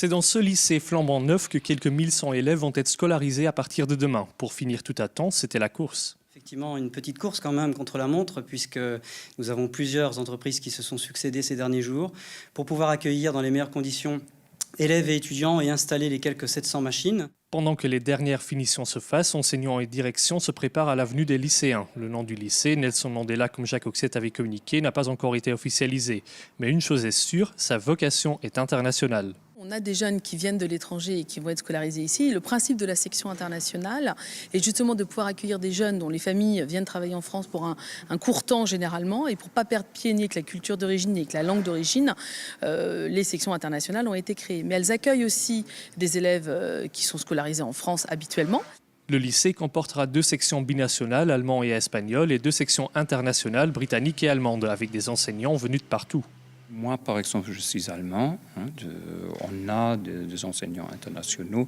C'est dans ce lycée flambant neuf que quelques 1100 élèves vont être scolarisés à partir de demain. Pour finir tout à temps, c'était la course. Effectivement, une petite course quand même contre la montre, puisque nous avons plusieurs entreprises qui se sont succédées ces derniers jours pour pouvoir accueillir dans les meilleures conditions élèves et étudiants et installer les quelques 700 machines. Pendant que les dernières finitions se fassent, enseignants et direction se préparent à l'avenue des lycéens. Le nom du lycée, Nelson Mandela, comme Jacques Auxet avait communiqué, n'a pas encore été officialisé. Mais une chose est sûre, sa vocation est internationale. On a des jeunes qui viennent de l'étranger et qui vont être scolarisés ici. Le principe de la section internationale est justement de pouvoir accueillir des jeunes dont les familles viennent travailler en France pour un court temps généralement. Et pour ne pas perdre pied ni avec la culture d'origine ni avec la langue d'origine, les sections internationales ont été créées. Mais elles accueillent aussi des élèves qui sont scolarisés en France habituellement. Le lycée comportera 2 sections binationales, allemand et espagnol, et 2 sections internationales, britanniques et allemandes, avec des enseignants venus de partout. Moi, par exemple, je suis allemand. On a des enseignants internationaux,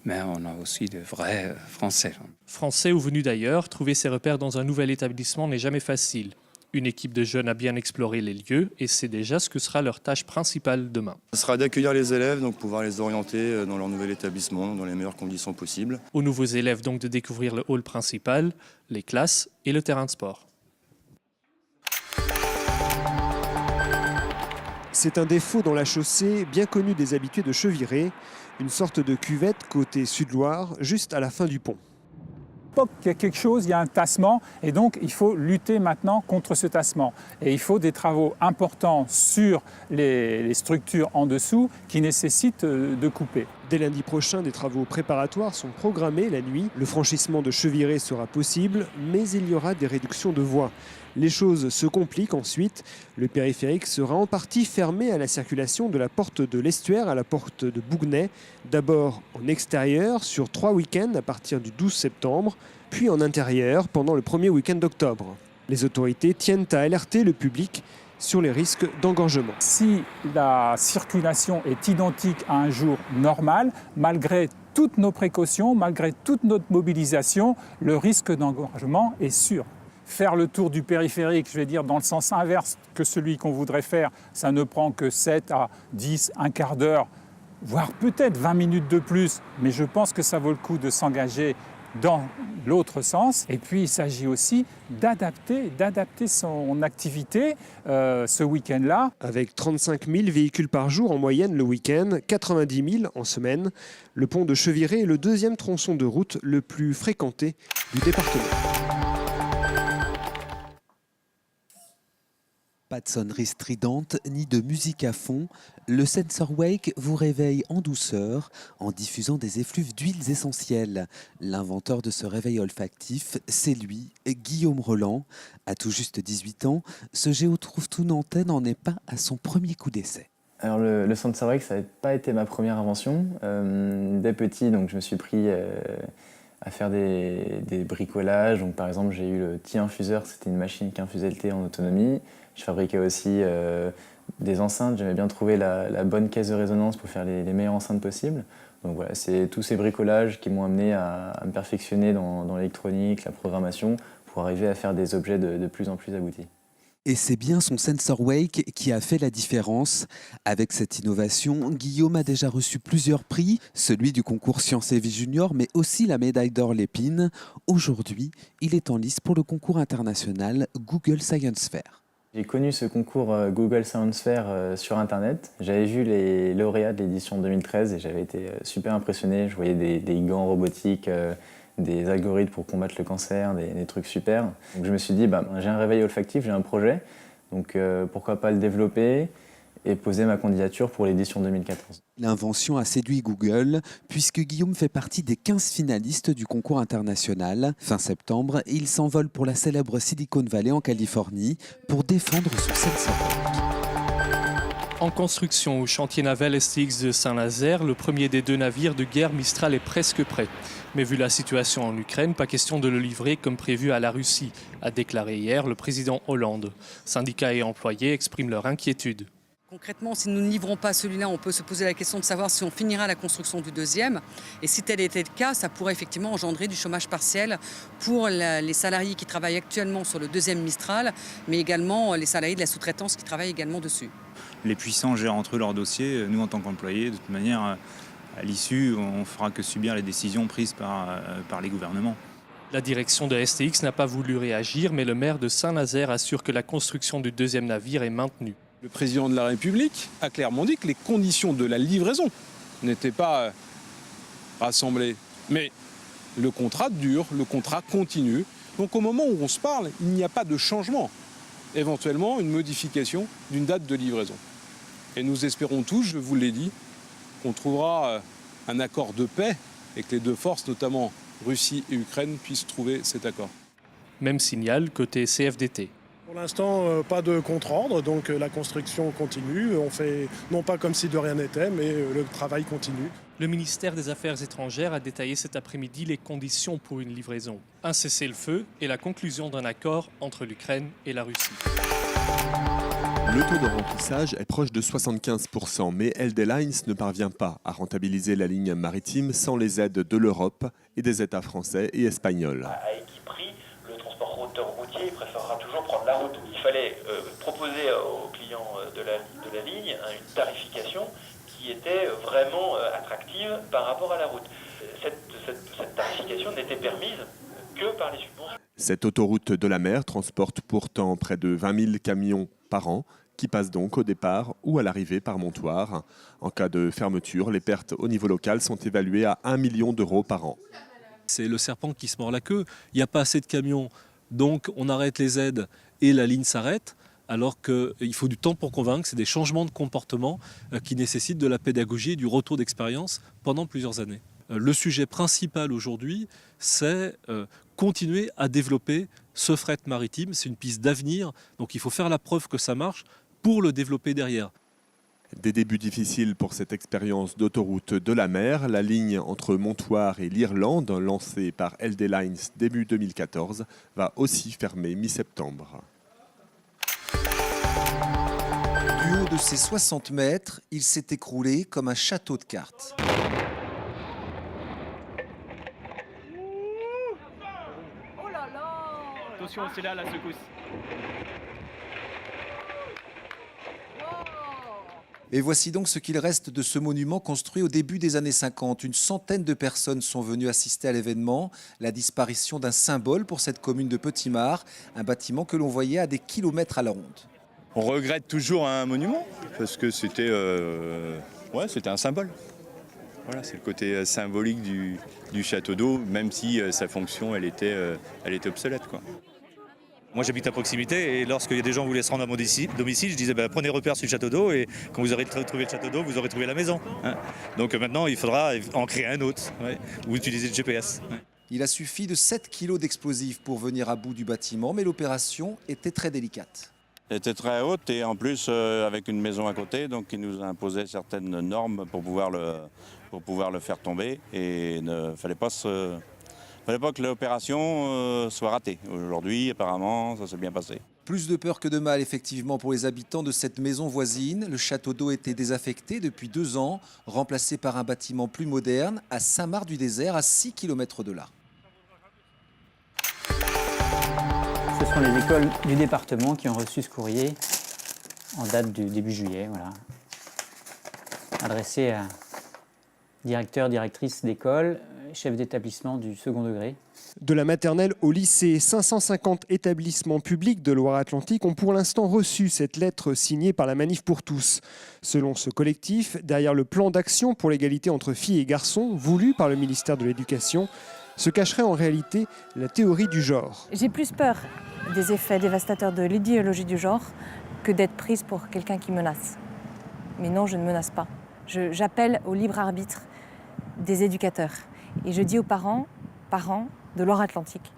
mais on a aussi de vrais Français. Français ou venus d'ailleurs, trouver ses repères dans un nouvel établissement n'est jamais facile. Une équipe de jeunes a bien exploré les lieux et c'est déjà ce que sera leur tâche principale demain. Ce sera d'accueillir les élèves, donc pouvoir les orienter dans leur nouvel établissement dans les meilleures conditions possibles. Aux nouveaux élèves donc de découvrir le hall principal, les classes et le terrain de sport. C'est un défaut dans la chaussée bien connu des habitués de Cheviré, une sorte de cuvette côté Sud-Loire, juste à la fin du pont. Il y a quelque chose, il y a un tassement et donc il faut lutter maintenant contre ce tassement. Et il faut des travaux importants sur les structures en dessous qui nécessitent de couper. Dès lundi prochain, des travaux préparatoires sont programmés la nuit. Le franchissement de Cheviré sera possible, mais il y aura des réductions de voies. Les choses se compliquent ensuite. Le périphérique sera en partie fermé à la circulation de la porte de l'Estuaire à la porte de Bougnay. D'abord en extérieur sur 3 week-ends à partir du 12 septembre, puis en intérieur pendant le premier week-end d'octobre. Les autorités tiennent à alerter le public sur les risques d'engorgement. Si la circulation est identique à un jour normal, malgré toutes nos précautions, malgré toute notre mobilisation, le risque d'engorgement est sûr. Faire le tour du périphérique, je vais dire dans le sens inverse que celui qu'on voudrait faire, ça ne prend que 7 à 10, un quart d'heure, voire peut-être 20 minutes de plus, mais je pense que ça vaut le coup de s'engager dans l'autre sens. Et puis il s'agit aussi d'adapter son activité ce week-end-là. Avec 35 000 véhicules par jour en moyenne le week-end, 90 000 en semaine, le pont de Cheviré est le deuxième tronçon de route le plus fréquenté du département. Pas de sonnerie stridente ni de musique à fond, le Sensor Wake vous réveille en douceur en diffusant des effluves d'huiles essentielles. L'inventeur de ce réveil olfactif, c'est lui, Guillaume Roland. À tout juste 18 ans, ce géotrouve-tout nantais n'en est pas à son premier coup d'essai. Alors le Sensor Wake, ça n'a pas été ma première invention. Dès petit, donc, je me suis pris à faire des bricolages. Donc, par exemple, j'ai eu le Tea Infuseur, c'était une machine qui infusait le thé en autonomie. Je fabriquais aussi des enceintes, j'aimais bien trouver la bonne caisse de résonance pour faire les meilleures enceintes possibles. Donc voilà, c'est tous ces bricolages qui m'ont amené à me perfectionner dans l'électronique, la programmation, pour arriver à faire des objets de plus en plus aboutis. Et c'est bien son Sensor Wake qui a fait la différence. Avec cette innovation, Guillaume a déjà reçu plusieurs prix, celui du concours Sciences et Vie Junior, mais aussi la médaille d'or Lépine. Aujourd'hui, il est en lice pour le concours international Google Science Fair. J'ai connu ce concours Google Science Fair sur Internet. J'avais vu les lauréats de l'édition 2013 et j'avais été super impressionné. Je voyais des gants robotiques, des algorithmes pour combattre le cancer, des trucs super. Donc je me suis dit, j'ai un réveil olfactif, j'ai un projet, donc pourquoi pas le développer et poser ma candidature pour l'édition 2014. L'invention a séduit Google, puisque Guillaume fait partie des 15 finalistes du concours international. Fin septembre, il s'envole pour la célèbre Silicon Valley en Californie pour défendre son Sensor Wake. En construction au chantier naval STX de Saint-Nazaire, le premier des 2 navires de guerre Mistral est presque prêt. Mais vu la situation en Ukraine, pas question de le livrer comme prévu à la Russie, a déclaré hier le président Hollande. Syndicats et employés expriment leur inquiétude. Concrètement, si nous ne livrons pas celui-là, on peut se poser la question de savoir si on finira la construction du deuxième. Et si tel était le cas, ça pourrait effectivement engendrer du chômage partiel pour les salariés qui travaillent actuellement sur le deuxième Mistral, mais également les salariés de la sous-traitance qui travaillent également dessus. les puissants gèrent entre eux leurs dossiers. Nous, en tant qu'employés, de toute manière, à l'issue, on ne fera que subir les décisions prises par les gouvernements. La direction de STX n'a pas voulu réagir, mais le maire de Saint-Nazaire assure que la construction du deuxième navire est maintenue. Le président de la République a clairement dit que les conditions de la livraison n'étaient pas rassemblées. Mais le contrat dure, le contrat continue. Donc au moment où on se parle, il n'y a pas de changement. Éventuellement, une modification d'une date de livraison. Et nous espérons tous, je vous l'ai dit, qu'on trouvera un accord de paix et que les deux forces, notamment Russie et Ukraine, puissent trouver cet accord. Même signal côté CFDT. Pour l'instant, pas de contre-ordre, donc la construction continue. On fait non pas comme si de rien n'était, mais le travail continue. Le ministère des Affaires étrangères a détaillé cet après-midi les conditions pour une livraison. Un cessez-le-feu et la conclusion d'un accord entre l'Ukraine et la Russie. Le taux de remplissage est proche de 75%, mais LD Lines ne parvient pas à rentabiliser la ligne maritime sans les aides de l'Europe et des États français et espagnols. À équit prix, le transporteur routier préférera toujours prendre la route. Il fallait proposer aux clients de la ligne une tarification qui était vraiment attractive par rapport à la route. Cette tarification n'était permise que par les subventions. Cette autoroute de la mer transporte pourtant près de 20 000 camions par an, qui passent donc au départ ou à l'arrivée par Montoire. En cas de fermeture, les pertes au niveau local sont évaluées à 1 million d'euros par an. C'est le serpent qui se mord la queue. Il n'y a pas assez de camions, donc on arrête les aides et la ligne s'arrête. Alors qu'il faut du temps pour convaincre, c'est des changements de comportement qui nécessitent de la pédagogie et du retour d'expérience pendant plusieurs années. Le sujet principal aujourd'hui, c'est continuer à développer ce fret maritime. C'est une piste d'avenir, donc il faut faire la preuve que ça marche pour le développer derrière. Des débuts difficiles pour cette expérience d'autoroute de la mer. La ligne entre Montoire et l'Irlande, lancée par LD Lines début 2014, va aussi fermer mi-septembre. Du haut de ses 60 mètres, il s'est écroulé comme un château de cartes. Attention, c'est là la secousse. Et voici donc ce qu'il reste de ce monument construit au début des années 50. Une centaine de personnes sont venues assister à l'événement, la disparition d'un symbole pour cette commune de Petit-Mare, un bâtiment que l'on voyait à des kilomètres à la ronde. On regrette toujours un monument parce que c'était un symbole. Voilà, c'est le côté symbolique du château d'eau, même si sa fonction elle était obsolète, quoi. Moi j'habite à proximité et lorsqu'il y a des gens qui voulaient se rendre à mon domicile, je disais prenez repère sur le château d'eau et quand vous aurez trouvé le château d'eau, vous aurez trouvé la maison. Hein. Donc maintenant il faudra en créer un autre ou utiliser le GPS. Ouais. Il a suffi de 7 kilos d'explosifs pour venir à bout du bâtiment, mais l'opération était très délicate. Elle était très haute et en plus avec une maison à côté, donc il nous a imposé certaines normes pour pouvoir le faire tomber et il ne fallait pas que l'opération soit ratée. Aujourd'hui, apparemment, ça s'est bien passé. Plus de peur que de mal, effectivement, pour les habitants de cette maison voisine. Le château d'eau était désaffecté depuis 2 ans, remplacé par un bâtiment plus moderne à Saint-Marc-du-Désert, à 6 km de là. Ce sont les écoles du département qui ont reçu ce courrier en date du début juillet, voilà. Adressé à directeur, directrice d'école, chef d'établissement du second degré. De la maternelle au lycée, 550 établissements publics de Loire-Atlantique ont pour l'instant reçu cette lettre signée par la Manif pour tous. Selon ce collectif, derrière le plan d'action pour l'égalité entre filles et garçons, voulu par le ministère de l'Éducation, se cacherait en réalité la théorie du genre. J'ai plus peur des effets dévastateurs de l'idéologie du genre que d'être prise pour quelqu'un qui menace. Mais non, je ne menace pas. J'appelle au libre arbitre des éducateurs. Et je dis aux parents de Loire-Atlantique,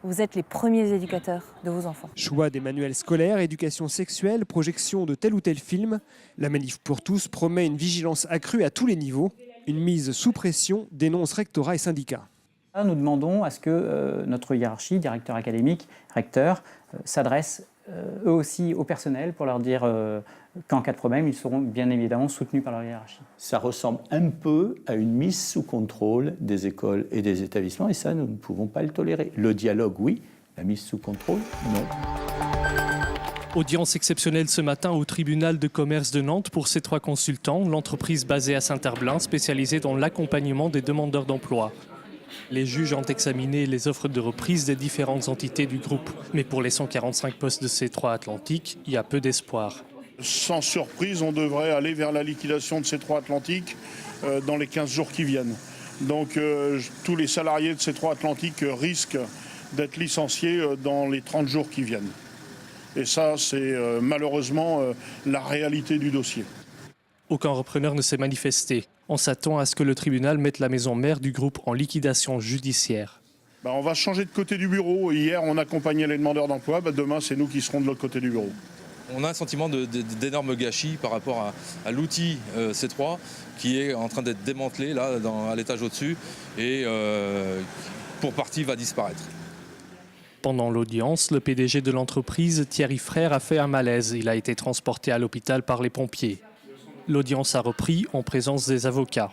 vous êtes les premiers éducateurs de vos enfants. Choix des manuels scolaires, éducation sexuelle, projection de tel ou tel film, la Manif pour tous promet une vigilance accrue à tous les niveaux. Une mise sous pression, dénonce rectorat et syndicats. Nous demandons à ce que notre hiérarchie, directeur académique, recteur, s'adresse eux aussi au personnel pour leur dire qu'en cas de problème, ils seront bien évidemment soutenus par leur hiérarchie. Ça ressemble un peu à une mise sous contrôle des écoles et des établissements et ça, nous ne pouvons pas le tolérer. Le dialogue, oui. La mise sous contrôle, non. Audience exceptionnelle ce matin au tribunal de commerce de Nantes pour C3 Consultants, l'entreprise basée à Saint-Herblain spécialisée dans l'accompagnement des demandeurs d'emploi. Les juges ont examiné les offres de reprise des différentes entités du groupe. Mais pour les 145 postes de C3 Atlantique, il y a peu d'espoir. Sans surprise, on devrait aller vers la liquidation de C3 Atlantique dans les 15 jours qui viennent. Donc tous les salariés de C3 Atlantique risquent d'être licenciés dans les 30 jours qui viennent. Et ça, c'est malheureusement la réalité du dossier. Aucun repreneur ne s'est manifesté. On s'attend à ce que le tribunal mette la maison mère du groupe en liquidation judiciaire. On va changer de côté du bureau. Hier, on accompagnait les demandeurs d'emploi. Demain, c'est nous qui serons de l'autre côté du bureau. On a un sentiment d'énorme gâchis par rapport à l'outil C3 qui est en train d'être démantelé là, à l'étage au-dessus et pour partie va disparaître. Pendant l'audience, le PDG de l'entreprise, Thierry Frère, a fait un malaise. Il a été transporté à l'hôpital par les pompiers. L'audience a repris en présence des avocats.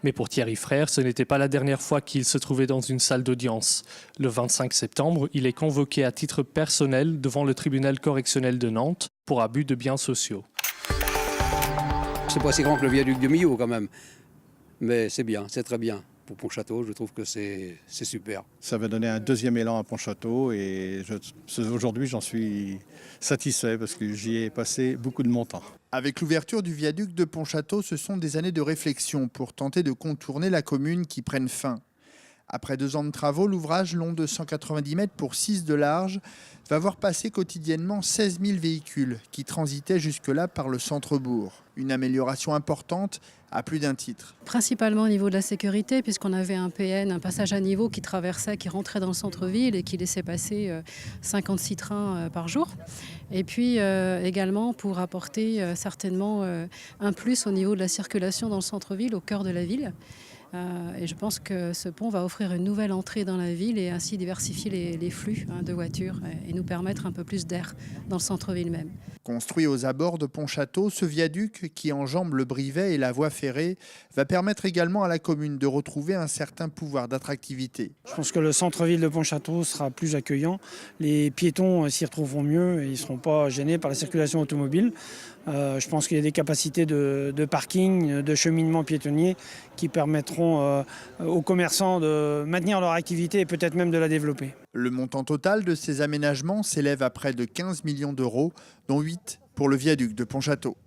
Mais pour Thierry Frère, ce n'était pas la dernière fois qu'il se trouvait dans une salle d'audience. Le 25 septembre, il est convoqué à titre personnel devant le tribunal correctionnel de Nantes pour abus de biens sociaux. C'est pas si grand que le viaduc de Millau quand même, mais c'est bien, c'est très bien. Pour Pontchâteau, je trouve que c'est super. Ça va donner un deuxième élan à Pontchâteau et aujourd'hui j'en suis satisfait parce que j'y ai passé beaucoup de mon temps. Avec l'ouverture du viaduc de Pontchâteau, ce sont des années de réflexion pour tenter de contourner la commune qui prennent fin. Après 2 ans de travaux, l'ouvrage, long de 190 mètres pour 6 de large, va voir passer quotidiennement 16 000 véhicules qui transitaient jusque-là par le centre-bourg. Une amélioration importante à plus d'un titre. Principalement au niveau de la sécurité, puisqu'on avait un PN, un passage à niveau qui traversait, qui rentrait dans le centre-ville et qui laissait passer 56 trains par jour. Et puis également pour apporter certainement un plus au niveau de la circulation dans le centre-ville, au cœur de la ville. Et je pense que ce pont va offrir une nouvelle entrée dans la ville et ainsi diversifier les flux de voitures et nous permettre un peu plus d'air dans le centre-ville même. Construit aux abords de Pontchâteau, ce viaduc qui enjambe le Brivet et la voie ferrée va permettre également à la commune de retrouver un certain pouvoir d'attractivité. Je pense que le centre-ville de Pontchâteau sera plus accueillant. Les piétons s'y retrouveront mieux et ils ne seront pas gênés par la circulation automobile. Je pense qu'il y a des capacités de parking, de cheminement piétonnier qui permettront aux commerçants de maintenir leur activité et peut-être même de la développer. Le montant total de ces aménagements s'élève à près de 15 millions d'euros, dont 8 pour le viaduc de Pontchâteau.